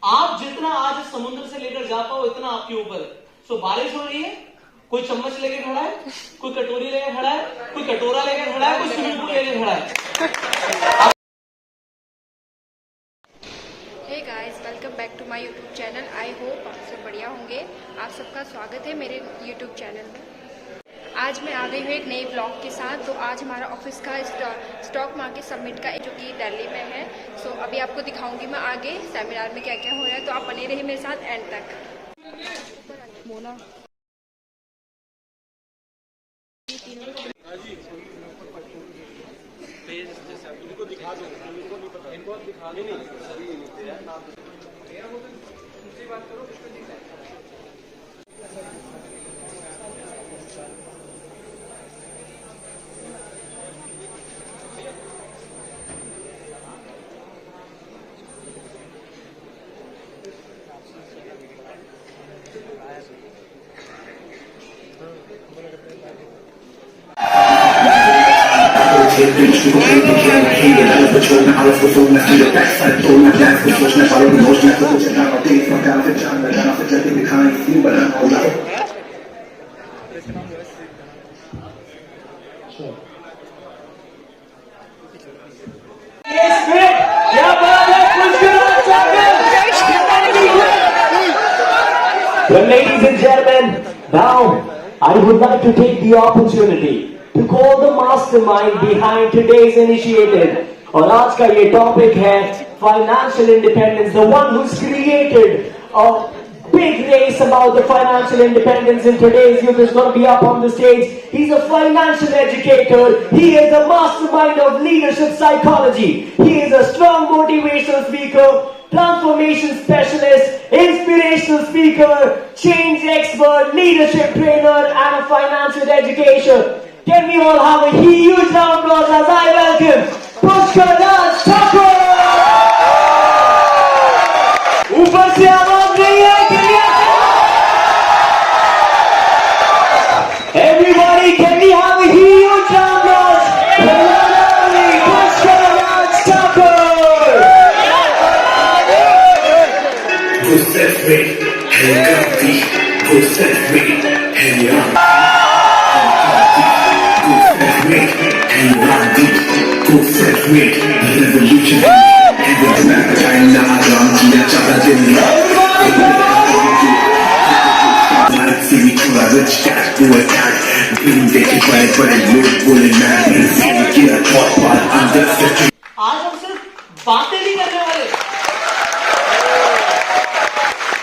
आप जितना आज समुद्र से लेकर जा पाओ इतना आपके ऊपर है। सो बारिश हो रही है, कोई चम्मच लेके खड़ा है, कोई कटोरी लेके खड़ा है, कोई कटोरा लेके खड़ा है, कोई स्विमिंग पूल लेके खड़ा है। Hey guys, welcome back to my YouTube channel. I hope आप सब बढ़िया होंगे। आप सबका स्वागत है मेरे यूट्यूब चैनल में। आज मैं आ गई हूँ एक नई ब्लॉग के साथ। तो आज हमारा ऑफिस का स्टॉक मार्केट समिट का जो कि दिल्ली में है। सो अभी आपको दिखाऊंगी मैं आगे सेमिनार में क्या क्या हो रहा है। तो आप बने रहिए मेरे साथ एंड तक। मोना इनको दिखा दो, इनको नहीं पता, इनको दिखा दो। दूसरी बात करो, Well, ladies and gentlemen, now I would like to take the opportunity to call the mastermind behind today's initiative. और आज का ये टॉपिक है financial independence. The one who's created a big race about the financial independence in today's youth is going to be up on the stage. He's a financial educator. He is a mastermind of leadership psychology. He is a strong motivational speaker, transformation specialist, inspirational speaker, change expert, leadership trainer, and a financial educator. Can we all have a huge round of applause as I welcome Pushkar Raj Thakur! ऊपर से आवाज नहीं है, everybody, can we have a huge round of applause for Pushkar Raj Thakur! Go set free, hang up the, go set free, hang up. Go set free, hang up the, go set free, the revolution, and the black China, Ram, China, China, see me to a rich cat, go attack, being taken by a low bullet man, get a top part, under the आज हम सिर्फ बातें नहीं करने वाले,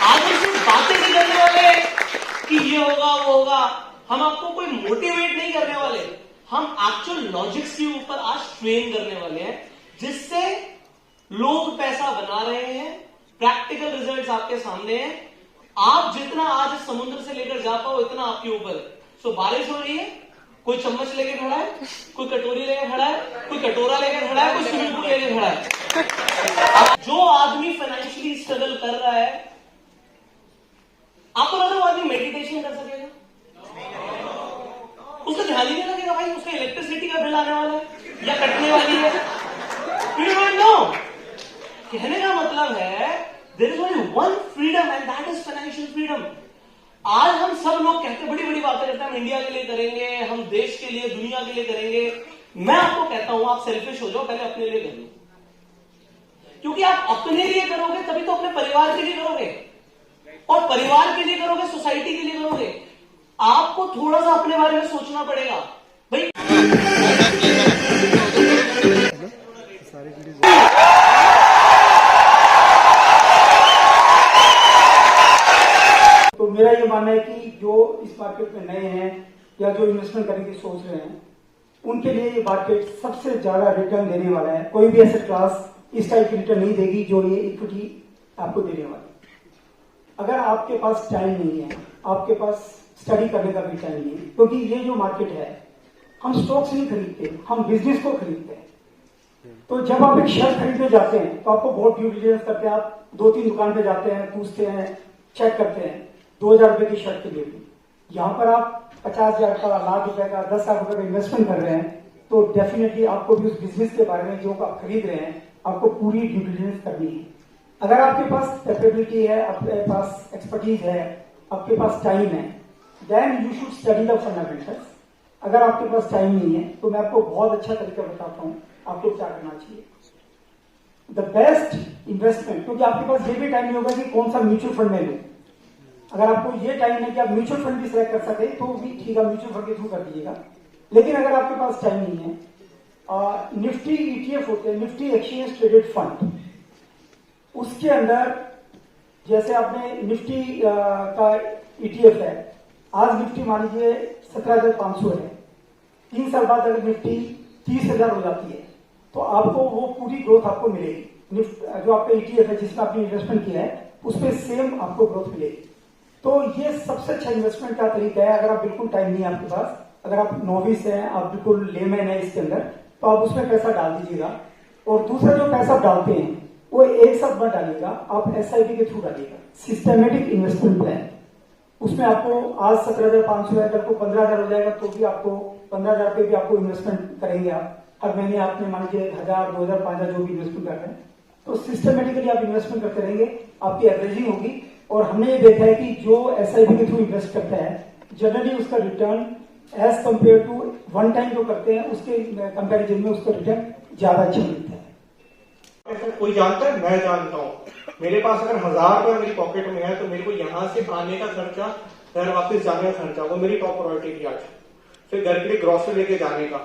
आज हम सिर्फ बातें नहीं करने वाले कि ये होगा वो होगा। हम आपको कोई मोटिवेट नहीं करने वाले, हम एक्चुअल लॉजिक्स के ऊपर आज ट्रेन करने वाले हैं, जिससे लोग पैसा बना रहे हैं। प्रैक्टिकल रिजल्ट्स आपके सामने हैं। आप जितना आज समुद्र से लेकर जा पाओ इतना आपके ऊपर है। सो बारिश हो रही है, कोई चम्मच लेके खड़ा है, कोई कटोरी लेके खड़ा है, कोई कटोरा लेके खड़ा है, कोई स्विमिंग पूल लेके खड़ा है। जो आदमी फाइनेंशियली स्ट्रगल कर रहा है, आपको लग रहा है वो आदमी मेडिटेशन कर सकेगा? उसका ध्यान ही नहीं लगेगा भाई उसका इलेक्ट्रिसिटी का बिल आने वाला है या कटने वाली है। You don't know. कहने का मतलब है there is only one freedom and that is financial freedom. आज हम सब लोग कहते बड़ी बड़ी बातें करते हैं, हम इंडिया के लिए करेंगे, हम देश के लिए, दुनिया के लिए करेंगे। मैं आपको कहता हूं आप सेल्फिश हो जाओ, पहले अपने लिए कर लो, क्योंकि आप अपने लिए करोगे तभी तो अपने परिवार के लिए करोगे, और परिवार के लिए करोगे, सोसाइटी के लिए करोगे। आपको थोड़ा सा अपने बारे में सोचना पड़ेगा भाई। तो मेरा ये मानना है कि जो इस मार्केट में नए हैं या जो इन्वेस्टमेंट करने की सोच रहे हैं, उनके लिए ये मार्केट सबसे ज्यादा रिटर्न देने वाला है। कोई भी एसेट क्लास इस टाइप की रिटर्न नहीं देगी जो ये इक्विटी आपको देने वाली। अगर आपके पास टाइम नहीं है, आपके पास स्टडी करने का भी टाइम नहीं है, क्योंकि ये जो मार्केट है, हम स्टॉक्स नहीं खरीदते, हम बिजनेस को खरीदते हैं। तो जब आप एक शेयर खरीदने जाते हैं तो आपको बहुत ड्यू डिलिजेंस करते हैं। आप 2-3 दुकान पे जाते हैं, पूछते हैं, चेक करते हैं। 2000 रुपए की शर्ट के लिए भी यहाँ पर आप 50,000 का, लाख रुपए का, 10 लाख रुपए का इन्वेस्टमेंट कर रहे हैं, तो डेफिनेटली आपको भी उस बिजनेस के बारे में जो आप खरीद रहे हैं आपको पूरी ड्यू डिलिजेंस करनी है। अगर आपके पास कैपेबिलिटी है, आपके पास एक्सपर्टीज है, आपके पास टाइम है, then you should study the fundamentals. अगर आपके पास टाइम नहीं है तो मैं आपको बहुत अच्छा तरीका बताता हूँ आपको क्या करना चाहिए। द बेस्ट इन्वेस्टमेंट, क्योंकि आपके पास ये भी टाइम नहीं होगा कि कौन सा म्यूचुअल फंड में लूं। अगर आपको ये टाइम है कि आप म्यूचुअल फंड भी सिलेक्ट कर सके तो भी ठीक है, म्यूचुअल फंड के थ्रू कर दीजिएगा। लेकिन अगर आपके पास टाइम नहीं है, निफ्टी ETF होते हैं, निफ्टी एक्सचेंज ट्रेडेड फंड, उसके अंदर जैसे आपने निफ्टी का ETF है, आज निफ्टी मान लीजिए 17,500 है, 3 साल बाद अगर निफ्टी 30,000 हो जाती है तो आपको वो पूरी ग्रोथ आपको मिलेगी। जो आपका ETF है जिसमें आपने इन्वेस्टमेंट किया है उस पर सेम आपको ग्रोथ मिलेगी। तो ये सबसे अच्छा इन्वेस्टमेंट का तरीका है। अगर आप बिल्कुल टाइम नहीं है आपके पास, अगर आप नोविस हैं, आप बिल्कुल लेमैन है इसके अंदर, तो आप उसमें पैसा डाल दीजिएगा। और दूसरा जो पैसा डालते हैं वो एक साथ मत डालिएगा, आप SIP के थ्रू डालिएगा, सिस्टमेटिक इन्वेस्टमेंट प्लान। उसमें आपको आज 17,500 है, कल को 15,000 हो जाएगा तो भी आपको 15,000 पे भी आपको इन्वेस्टमेंट करेंगे। आप हर महीने आपने मान लीजिए 1,000, 2,000, 5,000 जो भी इन्वेस्टमेंट कर रहे हैं, तो सिस्टमेटिकली आप इन्वेस्टमेंट करते रहेंगे, आपकी एवरेजिंग होगी। और हमने ये देखा है कि जो SIP के थ्रू इन्वेस्ट करता है जनरली उसका return as compare to one time जो करते हैं उसके कंपैरिजन में उसका रिटर्न ज्यादा अच्छा मिलता है। कोई जानता है? मैं जानता हूँ। मेरे पास अगर 1,000 रुपया मेरी पॉकेट में है तो मेरे को यहाँ से आने का खर्चा, घर वापस जाने का खर्चा, वो मेरी टॉप प्रायोरिटी थी आज। फिर घर के लिए ग्रोसरी लेके जाने का,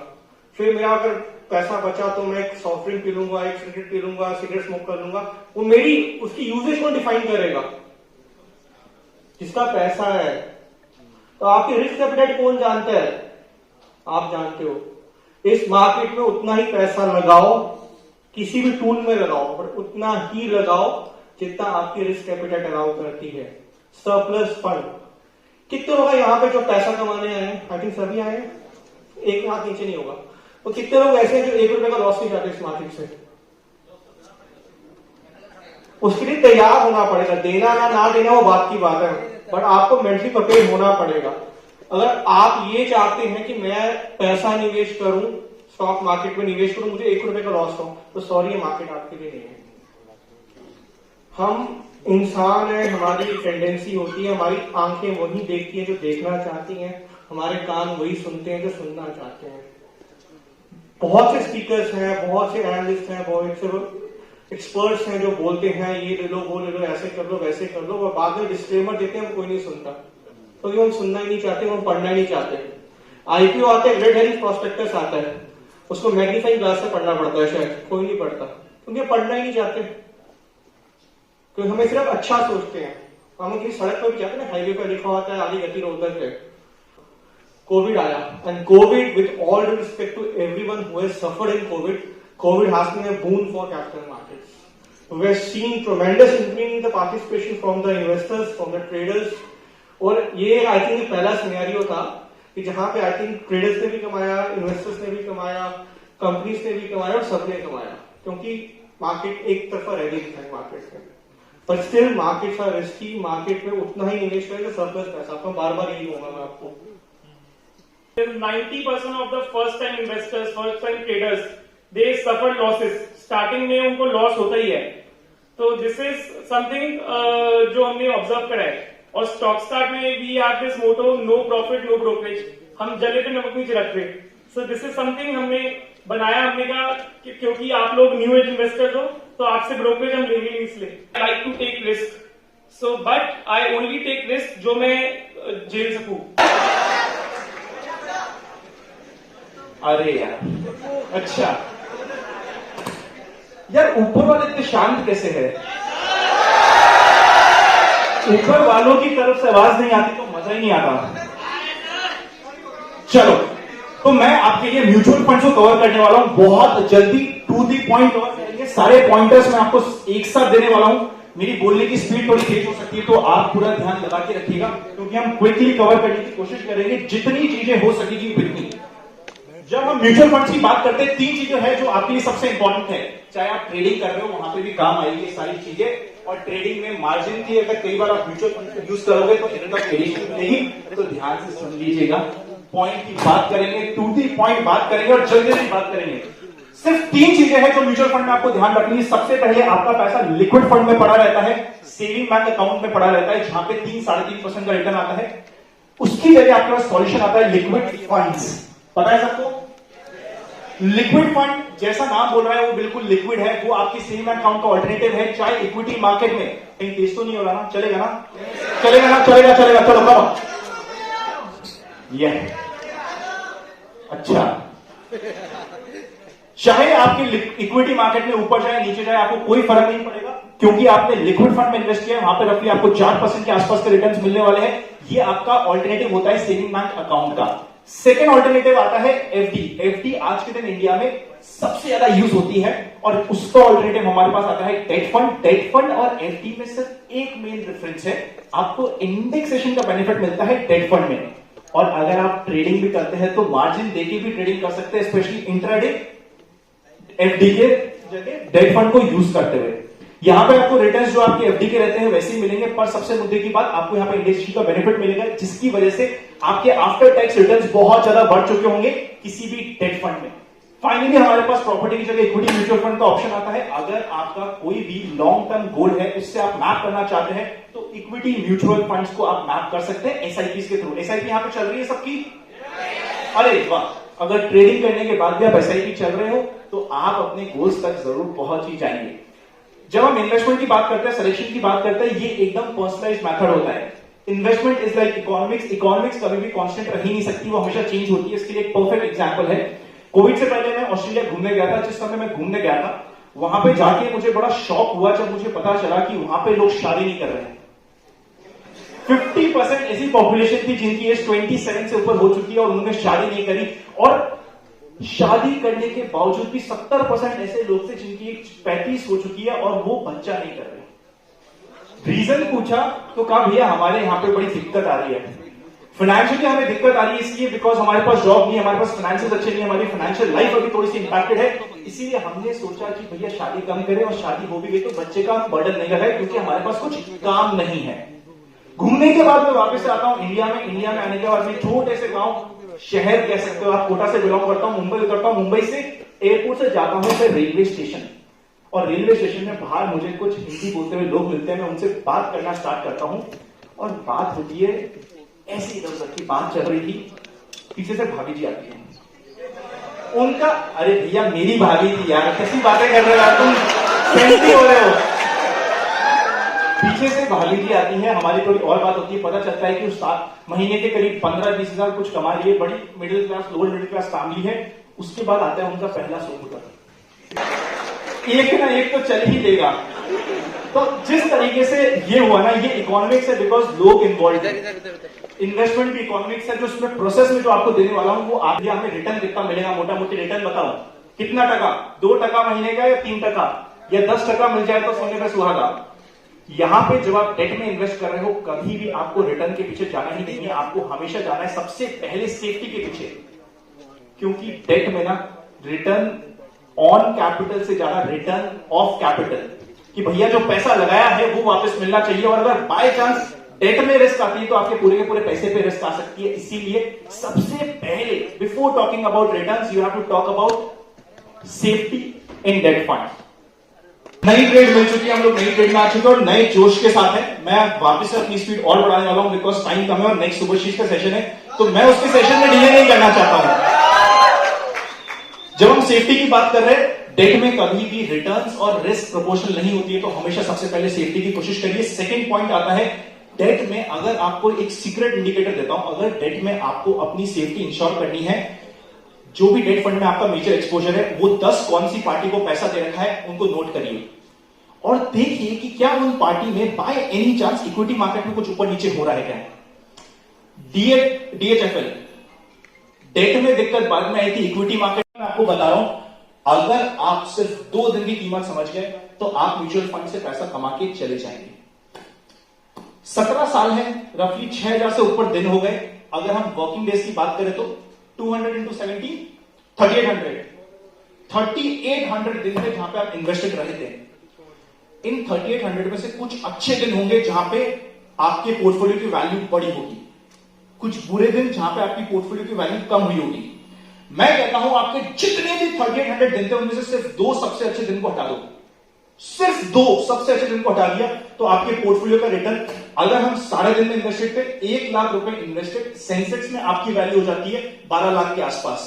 फिर मेरा अगर पैसा बचा तो मैं एक सॉफ्ट ड्रिंक पी लूंगा, एक सिगरेट पी लूंगा, सिगरेट स्मोक कर लूंगा। वो मेरी उसकी यूजेज को डिफाइन करेगा। जिसका पैसा है, तो आपकी रिस्क एपेटाइट कौन जानता है? आप जानते हो। इस मार्केट में उतना ही पैसा लगाओ, किसी भी टूल में लगाओ, पर उतना ही लगाओ जितना आपकी रिस्क एपेटाइट अलाउ करती है। सरप्लस फंड कितने लोग यहाँ पे जो पैसा कमाने आए हैं? आई थिंक सभी आए हैं, एक हाथ नीचे नहीं होगा। तो कितने लोग ऐसे हैं जो 1 रुपए का लॉस नहीं जाते इस मार्केट से? उसके लिए तैयार होना पड़ेगा। देना ना देना वो बात की बात है, बट आपको मेंटली प्रिपेयर होना पड़ेगा। अगर आप ये चाहते हैं कि मैं पैसा निवेश करूं, स्टॉक मार्केट में निवेश करूं, मुझे 1 रुपए का लॉस हो, तो सॉरी, ये मार्केट आपके लिए नहीं है। हम इंसान है, हमारी टेंडेंसी होती है, हमारी आंखें वही देखती हैं जो देखना चाहती हैं, हमारे कान वही सुनते हैं जो सुनना चाहते हैं। बहुत से स्पीकर्स हैं, बहुत से एनालिस्ट हैं, बहुत से एक्सपर्ट्स हैं जो बोलते हैं ये ले लो, वो ले लो, ऐसे कर लो, वैसे कर लो, और बाद में डिस्क्लेमर देते हैं, कोई नहीं सुनता, क्योंकि तो हम सुनना ही नहीं चाहते, हम पढ़ना ही नहीं चाहते। IPO आता है, रेड हेरिंग प्रॉस्पेक्टस आता है, उसको मैग्नीफाइंग ग्लास से पढ़ना पड़ता है, शायद कोई नहीं पढ़ता, क्योंकि पढ़ना ही नहीं चाहते, क्योंकि हमें सिर्फ अच्छा सोचते हैं। हम किसी सड़क पर भी जाते हैं ना, हाईवे पर लिखा होता है आगे गतिरोधक है। कोविड आया, and Covid, with all due respect to everyone who has suffered in Covid, COVID has been a boon for capital markets. We have seen tremendous increase in the participation from the investors, from the traders. और ये I think पहला scenario था कि जहां पे I think traders ने भी कमाया, इन्वेस्टर्स ने भी कमाया, कंपनीज ने भी कमाया और सबने कमाया, क्योंकि मार्केट एक तरफा रह गई थी मार्केट में। पर still markets are risky, market में उतना ही निवेश करें सरप्लस पैसा। तो बार बार यही होगा मैं आपको। 90% of the first time investors, first time traders, they suffer losses. Starting में उनको लॉस होता ही है। तो दिस इज समथिंग जो हमने ऑब्जर्व करा है। और स्टॉक स्टार्ट में we have this motto, no profit no brokerage. हम जले पे नमक नहीं छिड़कते। सो दिस इज समथिंग हमने बनाया। हमने कहा कि क्योंकि आप लोग न्यू एज इन्वेस्टर्स हो तो आपसे ब्रोकरेज हम लेंगे नहीं, इसलिए I like to take risk. So but I only take risk जो मैं झेल सकूं। अरे यार, अच्छा यार, ऊपर वाले इतने शांत कैसे है? ऊपर वालों की तरफ से आवाज नहीं आती तो मजा ही नहीं आता। चलो, तो मैं आपके लिए म्यूचुअल फंड को कवर करने वाला हूं बहुत जल्दी, टू दी पॉइंट कवर करेंगे। सारे पॉइंटर्स मैं आपको एक साथ देने वाला हूं। मेरी बोलने की स्पीड थोड़ी तेज हो सकती है, तो आप पूरा ध्यान लगा के रखिएगा, क्योंकि हम क्विकली कवर करने की कोशिश करेंगे, जितनी चीजें हो सकेगी उतनी। जब हम म्यूचुअल फंड्स की बात करते हैं, 3 चीजें हैं जो आपके लिए सबसे इंपॉर्टेंट है। चाहे आप ट्रेडिंग कर रहे हो, वहां पे भी काम आएगी ये सारी चीजें। और ट्रेडिंग में मार्जिन की अगर कई बार आप म्यूचुअल फंड यूज करोगे तो इनका ट्रेडिंग मिलेगी। तो ध्यान से सुन लीजिएगा, पॉइंट की बात करेंगे, 2-3 पॉइंट बात करेंगे और जल्दी जल्दी बात करेंगे। सिर्फ 3 चीजें हैं जो म्यूचुअल फंड में आपको ध्यान रखनी है। सबसे पहले आपका पैसा लिक्विड फंड में पड़ा रहता है, सेविंग बैंक अकाउंट में पड़ा रहता है, जहां पे 3-3.5% का रिटर्न आता है। उसकी जगह आपके पास सॉल्यूशन आता है लिक्विड फंड्स। पता है सबको? लिक्विड फंड जैसा नाम बोल रहा है वो बिल्कुल लिक्विड है, वो आपकी सेविंग अकाउंट का ऑल्टरनेटिव है। चाहे इक्विटी मार्केट में कहीं तेज तो नहीं हो रहा ना, चलेगा ना, चलेगा ना, चलेगा चलेगा, चलो करो ये अच्छा। चाहे आपके इक्विटी मार्केट में ऊपर जाए नीचे जाए, आपको कोई फर्क नहीं पड़ेगा, क्योंकि आपने लिक्विड फंड में इन्वेस्ट किया है। वहां पे रफली आपको 4% के आसपास के रिटर्न्स मिलने वाले हैं। ये आपका ऑल्टरनेटिव होता है सेविंग बैंक अकाउंट का। सेकेंड ऑल्टरनेटिव आता है एफडी। एफडी आज के दिन इंडिया में सबसे ज्यादा यूज होती है, और उसका ऑल्टरनेटिव हमारे पास आता है डेट फंड। डेट फंड और एफडी में सिर्फ एक मेन डिफरेंस है, आपको इंडेक्सेशन का बेनिफिट मिलता है डेट फंड में, और अगर आप ट्रेडिंग भी करते हैं तो मार्जिन देके भी ट्रेडिंग कर सकते हैं, स्पेशली इंट्राडे एफडी के जगह डेट फंड को यूज करते हुए। यहां पे आपको रिटर्न्स जो आपके एफडी के रहते हैं वैसे ही मिलेंगे, पर सबसे मुद्दे की बात, आपको यहां पे इंडेक्सेशन का बेनिफिट मिलेगा, जिसकी वजह से आपके आफ्टर टैक्स रिटर्न्स बहुत ज्यादा बढ़ चुके होंगे किसी भी डेट फंड में। फाइनली हमारे पास प्रॉपर्टी की जगह इक्विटी म्यूचुअल फंड का ऑप्शन आता है। अगर आपका कोई भी लॉन्ग टर्म गोल है, उससे आप मैप करना चाहते हैं, तो इक्विटी म्यूचुअल फंड्स को आप मैप कर सकते हैं एसआईपी के थ्रू। एसआईपी यहां पे चल रही है सबकी? अरे वाह, अगर ट्रेडिंग करने के बाद भी आप एसआईपी चल रहे हो तो आप अपने गोल्स तक जरूर पहुंच ही जाएंगे। जब हम इन्वेस्टमेंट की बात करते हैं, सिलेक्शन की बात करते हैं, ये एकदम पर्सनलाइज्ड मेथड होता है। Investment is like economics. Economics कभी भी कांस्टेंट रह ही नहीं सकती, वो हमेशा चेंज होती है। इसके लिए एक परफेक्ट एग्जांपल है, कोविड से पहले मैं ऑस्ट्रेलिया घूमने गया था। जिस समय मैं घूमने गया था, वहां पे जाके मुझे बड़ा शॉक हुआ जब मुझे पता चला कि वहां पे लोग शादी नहीं कर रहे हैं। 50% ऐसी पॉपुलेशन थी जिनकी एज 27 से ऊपर हो चुकी है और उन्होंने शादी नहीं करी, और शादी करने के बावजूद भी 70% ऐसे लोग थे जिनकी एज 35 हो चुकी है और वो बच्चा नहीं कर रहे। रीजन पूछा तो कहा भैया हमारे यहां पे बड़ी दिक्कत आ रही है, फाइनेंशियली हमें दिक्कत आ रही है, इसलिए बिकॉज हमारे पास जॉब नहीं है, हमारे पास फाइनेंशियल अच्छे नहीं है, हमारी फाइनेंशियल लाइफ अभी थोड़ी सी इंपैक्टेड है, इसीलिए हमने सोचा कि भैया शादी कम करें, और शादी हो भी गई तो बच्चे का बर्डन नहीं लगाए, क्योंकि हमारे पास कुछ काम नहीं है। घूमने के बाद मैं वापस से आता हूं इंडिया में। इंडिया में आने के बाद में छोटे से गांव, शहर कह सकते हो आप, कोटा से बिलोंग करता हूं, मुंबई उतरता हूं, मुंबई से एयरपोर्ट से जाता हूं फिर रेलवे स्टेशन, और रेलवे स्टेशन में बाहर मुझे कुछ हिंदी बोलते हुए लोग मिलते हैं। मैं उनसे बात करना स्टार्ट करता हूं, और बात होती है ऐसी, इधर उधर की बात चल रही थी, पीछे से भाभी जी आती है। उनका, अरे भैया मेरी भाभी थी यार, कैसी बातें कर रहे हो तुम, सेंटी हो रहे हो। पीछे से भाभी जी आती है, हमारी थोड़ी और बात होती है, पता चलता है कि उस महीने के करीब 15-20 हजार कुछ कमा रही है, बड़ी middle class, lower middle class family है। उसके बाद आता है उनका पहला स्कूटर, एक ना एक तो चल ही देगा। तो जिस तरीके से ये हुआ ना, ये इकोनॉमिक्स है, बिकॉज लोग इन्वॉल्व है। इन्वेस्टमेंट भी इकोनॉमिक्स है, जो उसमें प्रोसेस में जो आपको देने वाला हूं वो आप, हमें रिटर्न कितना मिलेगा, मोटा मोटी रिटर्न बताओ कितना टका, 2% महीने का या 3% या 10% मिल जाए तो सोने पे सुहागा। यहां पे जब आप डेट में इन्वेस्ट कर रहे हो, कभी भी आपको रिटर्न के पीछे जाना ही नहीं है, आपको हमेशा जाना है सबसे पहले सेफ्टी के पीछे, क्योंकि डेट में ना रिटर्न ऑन कैपिटल से ज्यादा रिटर्न ऑफ कैपिटल, कि भैया जो पैसा लगाया है वो वापस मिलना चाहिए, और अगर बाय चांस डेट में रिस्क आती है तो आपके पूरे के पूरे पैसे पे रिस्क आ सकती है। इसीलिए सबसे पहले before talking about returns you have to talk about safety in debt fund. नई ट्रेड मिल चुकी है, हम लोग नई ट्रेड में आ चुके हैं और नए जोश के साथ है। मैं वापस से अपनी स्पीड और बढ़ाने वाला हूं, बिकॉज टाइम कम है और नेक्स्ट सुबह का सेशन है, तो मैं उसके सेशन में डिले नहीं करना चाहता हूं। जब हम सेफ्टी की बात कर रहे हैं, डेट में कभी भी रिटर्न्स और रिस्क प्रोपोर्शनल नहीं होती है, तो हमेशा सबसे पहले सेफ्टी की कोशिश करिए। सेकंड पॉइंट आता है डेट में, अगर आपको एक सीक्रेट इंडिकेटर देता हूं, अगर डेट में आपको अपनी सेफ्टी इंश्योर करनी है, जो भी डेट फंड में आपका मेजर एक्सपोजर है, वो 10 कौन सी पार्टी को पैसा दे रखा है उनको नोट करिए, और देखिए कि क्या उन पार्टी में by any chance equity market में कुछ ऊपर नीचे हो रहा है क्या। DHFL डेट में दिक्कत बाद में आई थी, इक्विटी मार्केट में आपको बता रहा हूं, अगर आप सिर्फ 2 दिन की कीमत समझ गए तो आप म्यूचुअल फंड से पैसा कमा के चले जाएंगे। 17 साल है, रफली 6000 से ऊपर दिन हो गए। अगर हम वर्किंग डेज की बात करें तो 200 into 70 3800 दिन थे जहां पे आप इन्वेस्टेड रहे थे। इन 3800 में से कुछ अच्छे दिन होंगे जहां पे आपके पोर्टफोलियो की वैल्यू बड़ी होगी, कुछ बुरे दिन जहां पे आपकी पोर्टफोलियो की वैल्यू कम हुई होगी। मैं कहता हूं आपके जितने भी 3800 दिन थे उनमें से सिर्फ 2 सबसे अच्छे दिन को हटा दो, सिर्फ 2 सबसे अच्छे दिन को हटा दिया तो आपके पोर्टफोलियो का रिटर्न, अगर हम सारे दिन में इन्वेस्टेड थे 1 लाख रुपए इन्वेस्टेड, सेंसेक्स में आपकी वैल्यू हो जाती है 12 लाख के आसपास।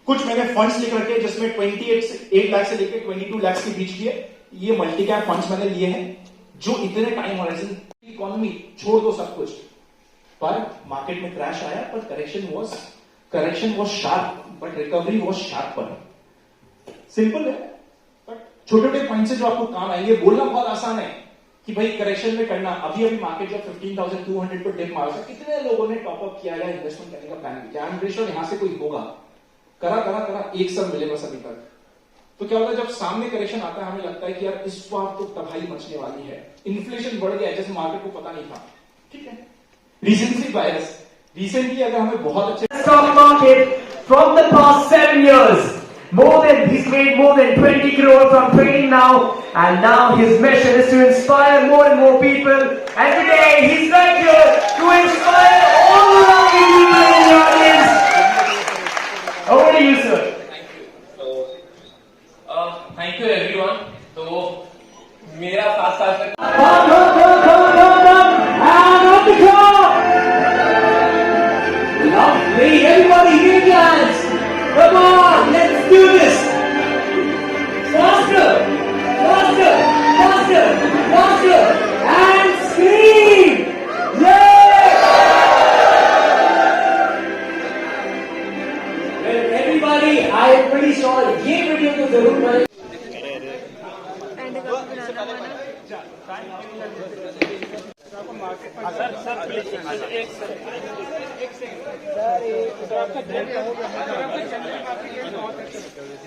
कुछ मैंने फंड्स लिख रखे जिसमें 8 लाख से लेकर 22 लाख के बीच की है, ये मल्टी कैप फंड्स मैंने लिए हैं जो इतने टाइम हॉराइजन, इकोनॉमी छोड़ दो सब कुछ, पर मार्केट में क्रैश आया पर correction was sharp but recovery was sharper. Simple है, बट छोटे छोटे पॉइंट से जो आपको काम आएंगे। बोलना बहुत आसान है कि भाई करेक्शन में करना, अभी मार्केट जब 15,200 पर डिप मारा, कितने लोगों ने टॉपअप किया या इन्वेस्टमेंट करने का प्लान किया, आई एम श्योर यहां से कोई होगा, करा एक सब मिले बस अभी तक। तो क्या होता है जब सामने करेक्शन आता है हमें लगता है कि यार इस बार तो तबाही मचने वाली है, इन्फ्लेशन बढ़ गया जैसे मार्केट को पता नहीं था, ठीक है, रीसेंटली बायर्स, रिसेंटली अगर हमें बहुत अच्छे Stock market from the past 7 years. He's made more than 20 crore from trading now, and now his mission is to inspire more and more people. And today he's right here to inspire all the lucky people in the audience. Over to you, sir. Thank you everyone. तो मेरा 7 साल तक And on the clock. Lovely, everybody give me hands. Come on, let's do this. Faster, faster, faster, faster, and scream. Yeah! Well, everybody, I am pretty sure ये video तो जरूर बने। And का बनाना वाला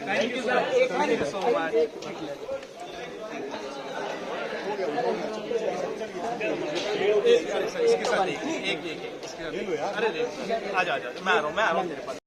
thank you sir, thank you so much. इसके साथ एक अरे आ जा मैं आ रहा हूँ मेरे पास।